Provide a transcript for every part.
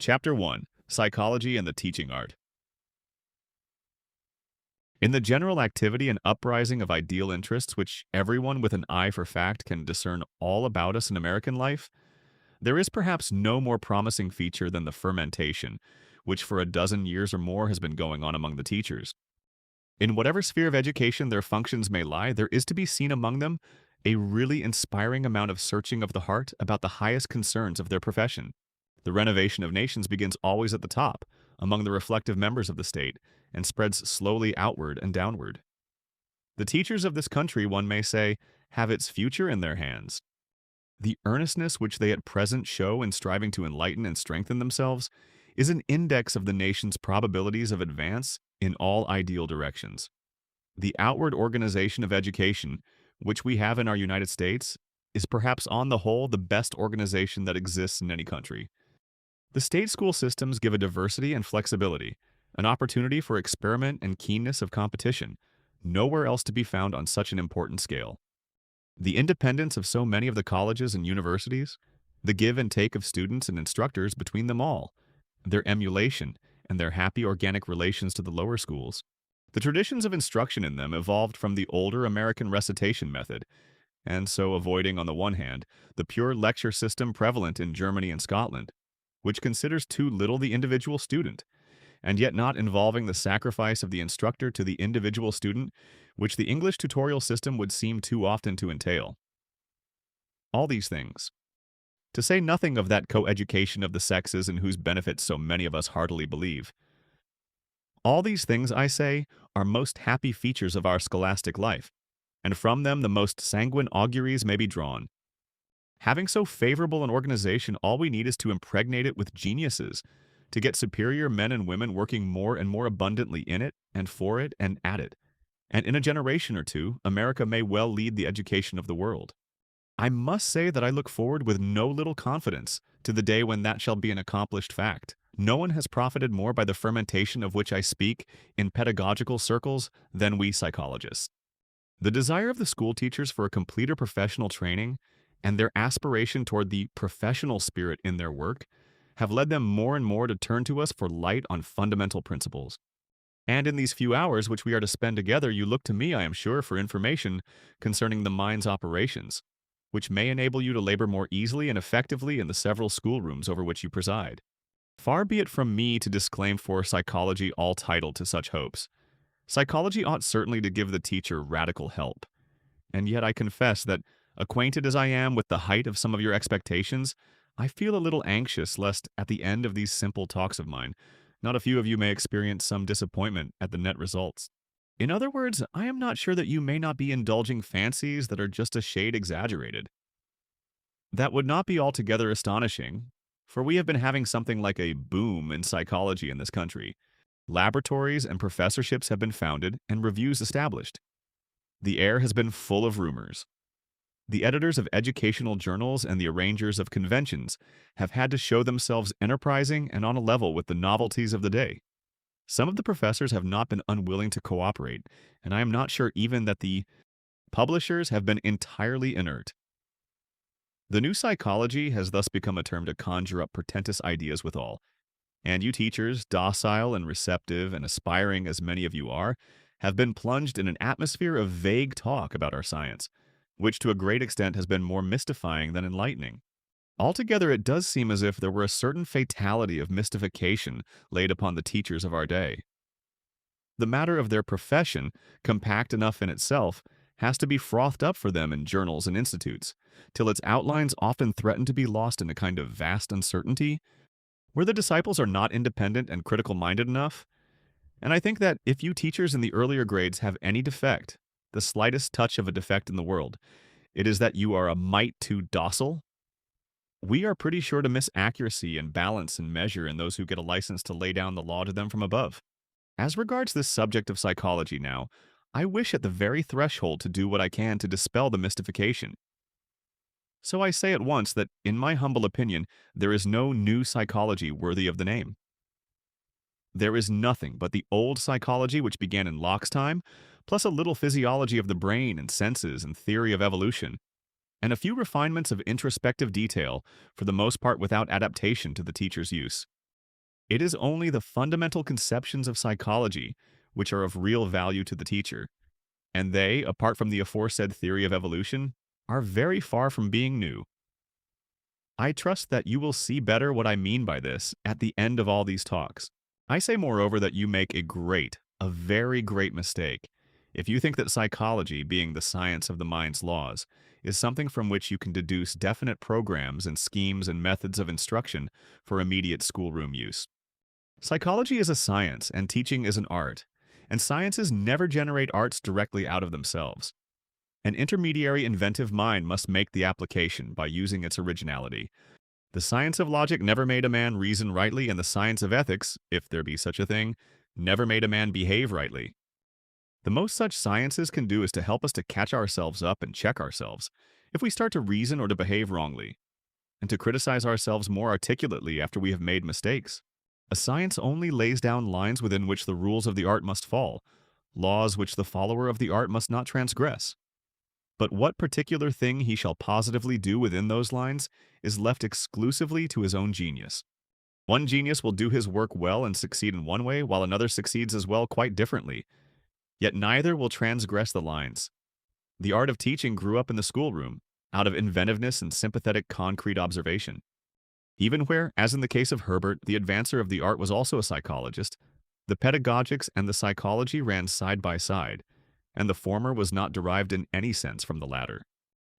Chapter 1: Psychology and the Teaching Art. In the general activity and uprising of ideal interests which everyone with an eye for fact can discern all about us in American life, there is perhaps no more promising feature than the fermentation, which for a dozen years or more has been going on among the teachers. In whatever sphere of education their functions may lie, there is to be seen among them a really inspiring amount of searching of the heart about the highest concerns of their profession. The renovation of nations begins always at the top, among the reflective members of the state, and spreads slowly outward and downward. The teachers of this country, one may say, have its future in their hands. The earnestness which they at present show in striving to enlighten and strengthen themselves is an index of the nation's probabilities of advance in all ideal directions. The outward organization of education, which we have in our United States, is perhaps on the whole the best organization that exists in any country. The state school systems give a diversity and flexibility, an opportunity for experiment and keenness of competition, nowhere else to be found on such an important scale. The independence of so many of the colleges and universities, the give and take of students and instructors between them all, their emulation, and their happy organic relations to the lower schools. The traditions of instruction in them evolved from the older American recitation method, and so avoiding, on the one hand, the pure lecture system prevalent in Germany and Scotland, which considers too little the individual student, and yet not involving the sacrifice of the instructor to the individual student, which the English tutorial system would seem too often to entail. All these things, to say nothing of that coeducation of the sexes in whose benefits so many of us heartily believe. All these things, I say, are most happy features of our scholastic life, and from them the most sanguine auguries may be drawn. Having so favorable an organization, all we need is to impregnate it with geniuses, to get superior men and women working more and more abundantly in it, and for it, and at it. And in a generation or two, America may well lead the education of the world. I must say that I look forward with no little confidence to the day when that shall be an accomplished fact. No one has profited more by the fermentation of which I speak in pedagogical circles than we psychologists. The desire of the school teachers for a completer professional training and their aspiration toward the professional spirit in their work have led them more and more to turn to us for light on fundamental principles. And in these few hours which we are to spend together, you look to me, I am sure, for information concerning the mind's operations, which may enable you to labor more easily and effectively in the several schoolrooms over which you preside. Far be it from me to disclaim for psychology all title to such hopes. Psychology ought certainly to give the teacher radical help. And yet I confess that, acquainted as I am with the height of some of your expectations, I feel a little anxious lest, at the end of these simple talks of mine, not a few of you may experience some disappointment at the net results. In other words, I am not sure that you may not be indulging fancies that are just a shade exaggerated. That would not be altogether astonishing, for we have been having something like a boom in psychology in this country. Laboratories and professorships have been founded and reviews established. The air has been full of rumors. The editors of educational journals and the arrangers of conventions have had to show themselves enterprising and on a level with the novelties of the day. Some of the professors have not been unwilling to cooperate, and I am not sure even that the publishers have been entirely inert. The new psychology has thus become a term to conjure up portentous ideas withal, and you teachers, docile and receptive and aspiring as many of you are, have been plunged in an atmosphere of vague talk about our science, which to a great extent has been more mystifying than enlightening. Altogether, it does seem as if there were a certain fatality of mystification laid upon the teachers of our day. The matter of their profession, compact enough in itself, has to be frothed up for them in journals and institutes, till its outlines often threaten to be lost in a kind of vast uncertainty, where the disciples are not independent and critical-minded enough. And I think that if you teachers in the earlier grades have any defect, the slightest touch of a defect in the world, it is that you are a mite too docile. We are pretty sure to miss accuracy and balance and measure in those who get a license to lay down the law to them from above. As regards this subject of psychology now, I wish at the very threshold to do what I can to dispel the mystification. So I say at once that, in my humble opinion, there is no new psychology worthy of the name. There is nothing but the old psychology which began in Locke's time, plus a little physiology of the brain and senses and theory of evolution, and a few refinements of introspective detail, for the most part without adaptation to the teacher's use. It is only the fundamental conceptions of psychology which are of real value to the teacher, and they, apart from the aforesaid theory of evolution, are very far from being new. I trust that you will see better what I mean by this at the end of all these talks. I say, moreover, that you make a very great mistake if you think that psychology, being the science of the mind's laws, is something from which you can deduce definite programs and schemes and methods of instruction for immediate schoolroom use. Psychology is a science and teaching is an art, and sciences never generate arts directly out of themselves. An intermediary inventive mind must make the application by using its originality. The science of logic never made a man reason rightly, and the science of ethics, if there be such a thing, never made a man behave rightly. The most such sciences can do is to help us to catch ourselves up and check ourselves if we start to reason or to behave wrongly, and to criticize ourselves more articulately after we have made mistakes. A science only lays down lines within which the rules of the art must fall, laws which the follower of the art must not transgress. But what particular thing he shall positively do within those lines is left exclusively to his own genius. One genius will do his work well and succeed in one way, while another succeeds as well quite differently. Yet neither will transgress the lines. The art of teaching grew up in the schoolroom, out of inventiveness and sympathetic concrete observation. Even where, as in the case of Herbert, the advancer of the art was also a psychologist, the pedagogics and the psychology ran side by side, and the former was not derived in any sense from the latter.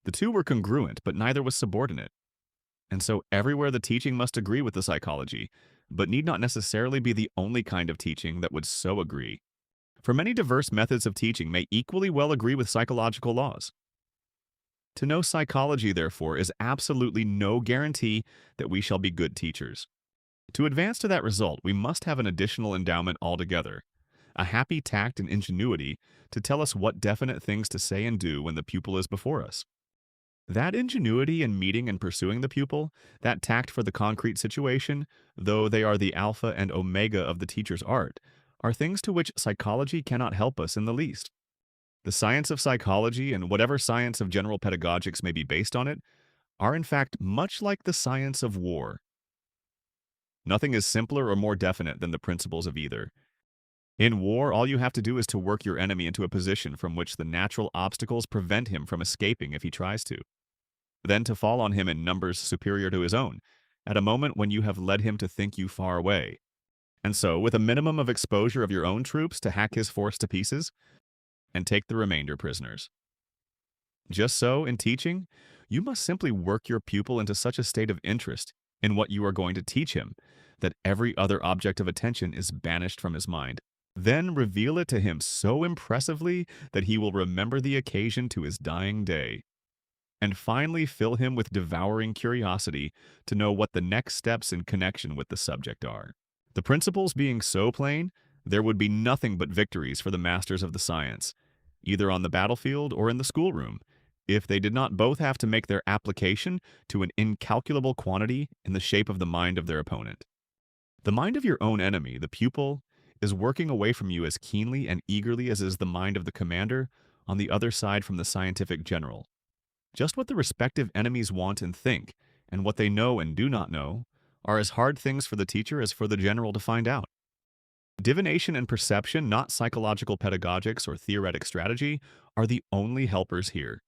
The two were congruent, but neither was subordinate. And so everywhere the teaching must agree with the psychology, but need not necessarily be the only kind of teaching that would so agree. For many diverse methods of teaching may equally well agree with psychological laws. To know psychology, therefore, is absolutely no guarantee that we shall be good teachers. To advance to that result, we must have an additional endowment altogether, a happy tact and ingenuity to tell us what definite things to say and do when the pupil is before us. That ingenuity in meeting and pursuing the pupil, that tact for the concrete situation, though they are the alpha and omega of the teacher's art, are things to which psychology cannot help us in the least. The science of psychology, and whatever science of general pedagogics may be based on it, are in fact much like the science of war. Nothing is simpler or more definite than the principles of either. In war, all you have to do is to work your enemy into a position from which the natural obstacles prevent him from escaping if he tries to. Then to fall on him in numbers superior to his own, at a moment when you have led him to think you far away. And so, with a minimum of exposure of your own troops, to hack his force to pieces and take the remainder prisoners. Just so, in teaching, you must simply work your pupil into such a state of interest in what you are going to teach him that every other object of attention is banished from his mind. Then reveal it to him so impressively that he will remember the occasion to his dying day. And finally fill him with devouring curiosity to know what the next steps in connection with the subject are. The principles being so plain, there would be nothing but victories for the masters of the science, either on the battlefield or in the schoolroom, if they did not both have to make their application to an incalculable quantity in the shape of the mind of their opponent. The mind of your own enemy, the pupil, is working away from you as keenly and eagerly as is the mind of the commander on the other side from the scientific general. Just what the respective enemies want and think, and what they know and do not know, are as hard things for the teacher as for the general to find out. Divination and perception, not psychological pedagogics or theoretic strategy, are the only helpers here.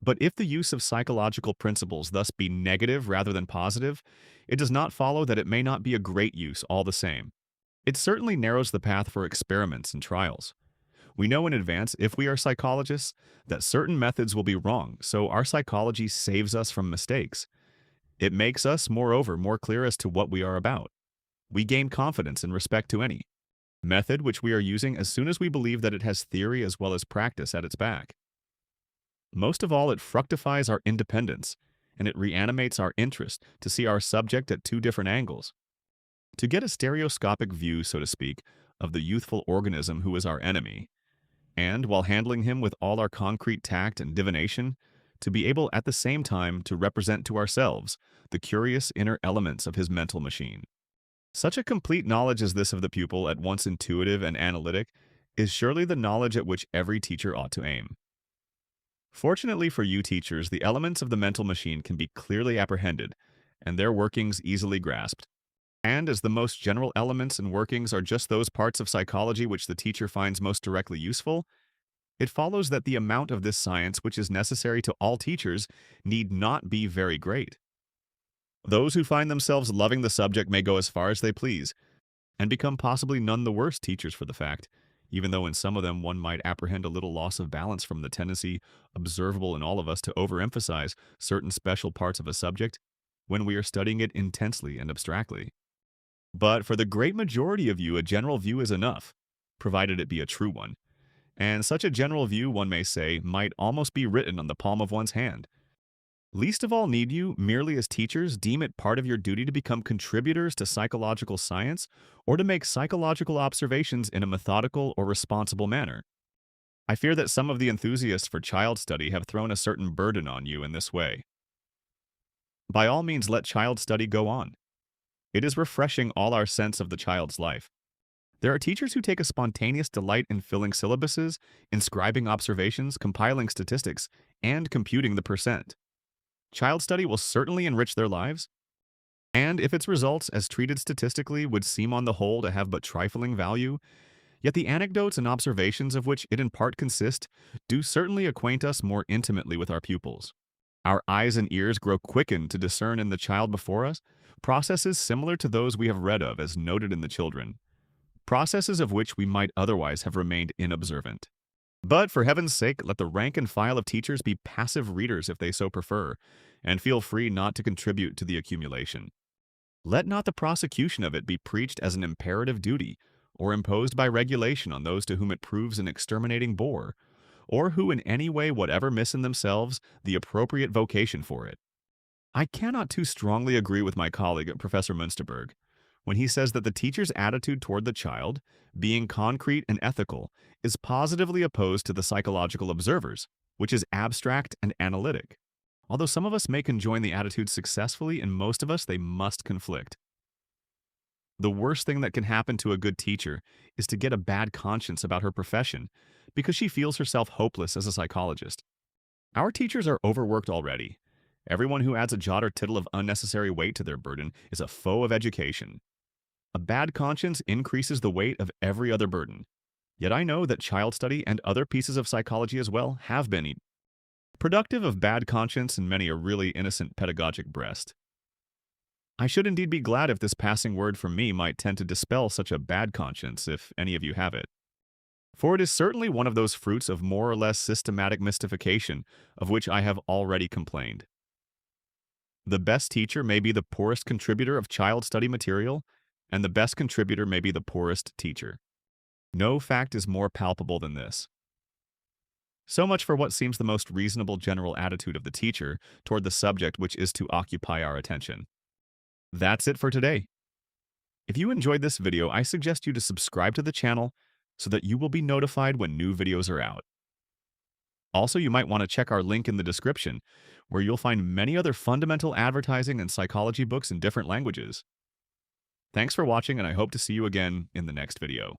But if the use of psychological principles thus be negative rather than positive, it does not follow that it may not be a great use all the same. It certainly narrows the path for experiments and trials. We know in advance, if we are psychologists, that certain methods will be wrong, so our psychology saves us from mistakes. It makes us, moreover, more clear as to what we are about. We gain confidence in respect to any method which we are using as soon as we believe that it has theory as well as practice at its back. Most of all, it fructifies our independence, and it reanimates our interest to see our subject at two different angles. To get a stereoscopic view, so to speak, of the youthful organism who is our enemy, and, while handling him with all our concrete tact and divination, to be able at the same time to represent to ourselves the curious inner elements of his mental machine. Such a complete knowledge as this of the pupil, at once intuitive and analytic, is surely the knowledge at which every teacher ought to aim. Fortunately for you teachers, the elements of the mental machine can be clearly apprehended, and their workings easily grasped. And as the most general elements and workings are just those parts of psychology which the teacher finds most directly useful, it follows that the amount of this science which is necessary to all teachers need not be very great. Those who find themselves loving the subject may go as far as they please, and become possibly none the worse teachers for the fact, even though in some of them one might apprehend a little loss of balance from the tendency observable in all of us to overemphasize certain special parts of a subject when we are studying it intensely and abstractly. But for the great majority of you, a general view is enough, provided it be a true one. And such a general view, one may say, might almost be written on the palm of one's hand. Least of all need you, merely as teachers, deem it part of your duty to become contributors to psychological science or to make psychological observations in a methodical or responsible manner. I fear that some of the enthusiasts for child study have thrown a certain burden on you in this way. By all means, let child study go on. It is refreshing all our sense of the child's life. There are teachers who take a spontaneous delight in filling syllabuses, inscribing observations, compiling statistics, and computing the percent. Child study will certainly enrich their lives, and if its results, as treated statistically, would seem on the whole to have but trifling value, yet the anecdotes and observations of which it in part consist do certainly acquaint us more intimately with our pupils. Our eyes and ears grow quickened to discern in the child before us processes similar to those we have read of as noted in the children, processes of which we might otherwise have remained inobservant. But for heaven's sake, let the rank and file of teachers be passive readers if they so prefer, and feel free not to contribute to the accumulation. Let not the prosecution of it be preached as an imperative duty, or imposed by regulation on those to whom it proves an exterminating bore, or who in any way whatever miss in themselves the appropriate vocation for it. I cannot too strongly agree with my colleague, Professor Münsterberg, when he says that the teacher's attitude toward the child, being concrete and ethical, is positively opposed to the psychological observer's, which is abstract and analytic. Although some of us may conjoin the attitudes successfully, and most of us they must conflict. The worst thing that can happen to a good teacher is to get a bad conscience about her profession because she feels herself hopeless as a psychologist. Our teachers are overworked already. Everyone who adds a jot or tittle of unnecessary weight to their burden is a foe of education. A bad conscience increases the weight of every other burden. Yet I know that child study and other pieces of psychology as well have been productive of bad conscience and many a really innocent pedagogic breast. I should indeed be glad if this passing word from me might tend to dispel such a bad conscience, if any of you have it. For it is certainly one of those fruits of more or less systematic mystification of which I have already complained. The best teacher may be the poorest contributor of child study material, and the best contributor may be the poorest teacher. No fact is more palpable than this. So much for what seems the most reasonable general attitude of the teacher toward the subject which is to occupy our attention. That's it for today. If you enjoyed this video, I suggest you to subscribe to the channel so that you will be notified when new videos are out. Also, you might want to check our link in the description, where you'll find many other fundamental advertising and psychology books in different languages. Thanks for watching, and I hope to see you again in the next video.